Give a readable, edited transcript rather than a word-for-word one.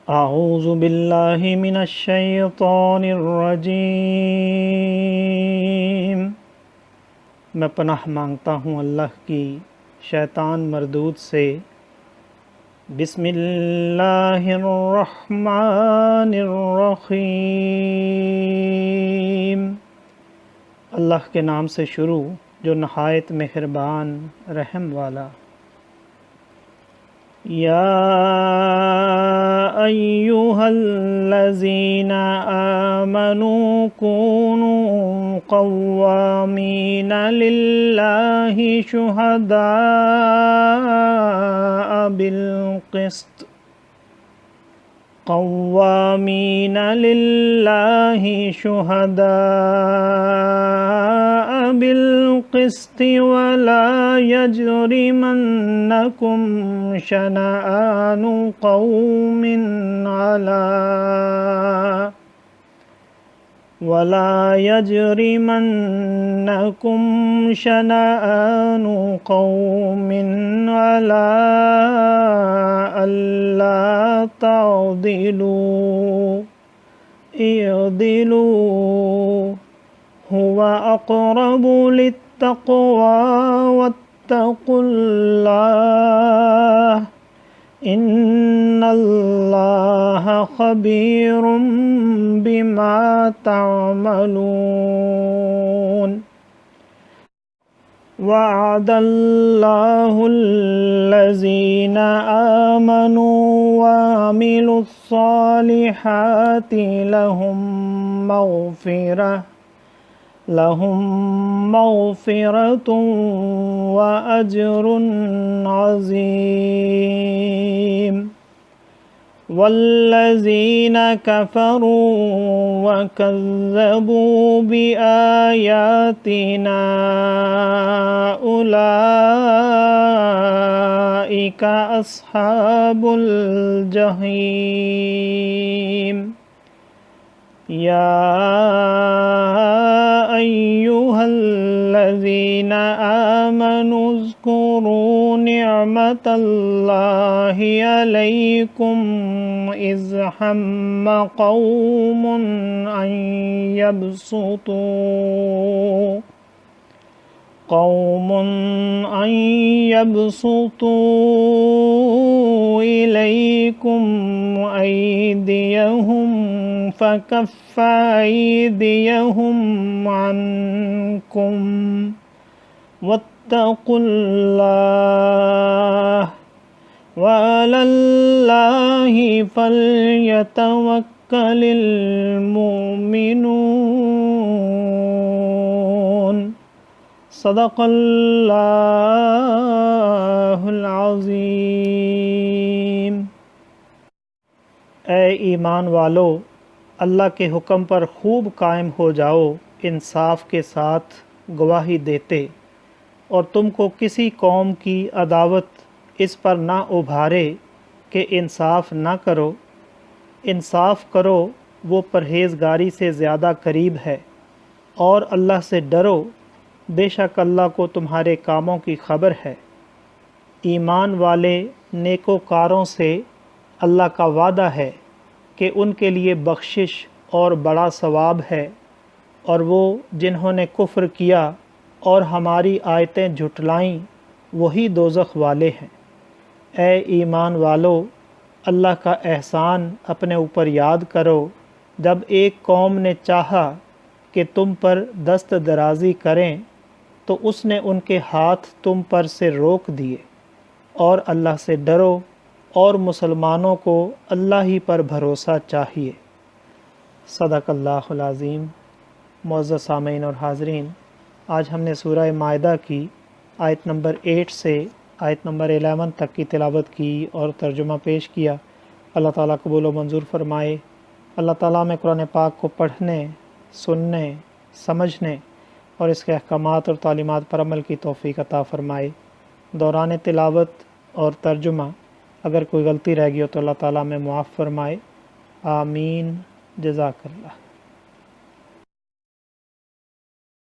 اعوذ باللہ من الشیطان الرجیم۔ میں پناہ مانگتا ہوں اللہ کی شیطان مردود سے۔ بسم اللہ الرحمن الرحیم۔ اللہ کے نام سے شروع جو نہایت مہربان رحم والا۔ یا ایھا الذین آمنوا کونوا قوامین للہ شہداء بالقسط قوامین للہ شہداء بالقسط ولا یجرمنکم شنآن قوم علی ألا تعدلوا اعدلوا هو أقرب للتقوى واتقوا الله إن الله خبير بما تعملون۔ وعد الله الذين آمنوا وعملوا الصالحات لهم مغفرة وأجر عظيم۔ والذين كفروا وكذبوا بآياتنا أولئك أصحاب الجحيم۔ يا أيها الذين آمنوا اذكروا نعمة الله عليكم إذ هم قوم أن يبسطوا إليكم أيديهم فكف أيديهم عنكم واتقوا الله وعلى الله فليتوكل المؤمنون۔ صدق اللہ العظیم۔ اے ایمان والو، اللہ کے حکم پر خوب قائم ہو جاؤ، انصاف کے ساتھ گواہی دیتے، اور تم کو کسی قوم کی عداوت اس پر نہ ابھارے کہ انصاف نہ کرو۔ انصاف کرو، وہ پرہیزگاری سے زیادہ قریب ہے، اور اللہ سے ڈرو، بے شک اللہ کو تمہارے کاموں کی خبر ہے۔ ایمان والے نیکوکاروں سے اللہ کا وعدہ ہے کہ ان کے لیے بخشش اور بڑا ثواب ہے، اور وہ جنہوں نے کفر کیا اور ہماری آیتیں جھٹلائیں وہی دوزخ والے ہیں۔ اے ایمان والو، اللہ کا احسان اپنے اوپر یاد کرو جب ایک قوم نے چاہا کہ تم پر دست درازی کریں تو اس نے ان کے ہاتھ تم پر سے روک دیے، اور اللہ سے ڈرو، اور مسلمانوں کو اللہ ہی پر بھروسہ چاہیے۔ صدق اللہ العظیم۔ معزز سامعین اور حاضرین، آج ہم نے سورہ مائدہ کی آیت نمبر 8 سے آیت نمبر 11 تک کی تلاوت کی اور ترجمہ پیش کیا۔ اللہ تعالیٰ قبول و منظور فرمائے۔ اللہ تعالیٰ میں قرآن پاک کو پڑھنے، سننے، سمجھنے اور اس کے احکامات اور تعلیمات پر عمل کی توفیق عطا فرمائے۔ دوران تلاوت اور ترجمہ اگر کوئی غلطی رہ گئی ہو تو اللہ تعالیٰ میں معاف فرمائے۔ آمین۔ جزاک اللہ۔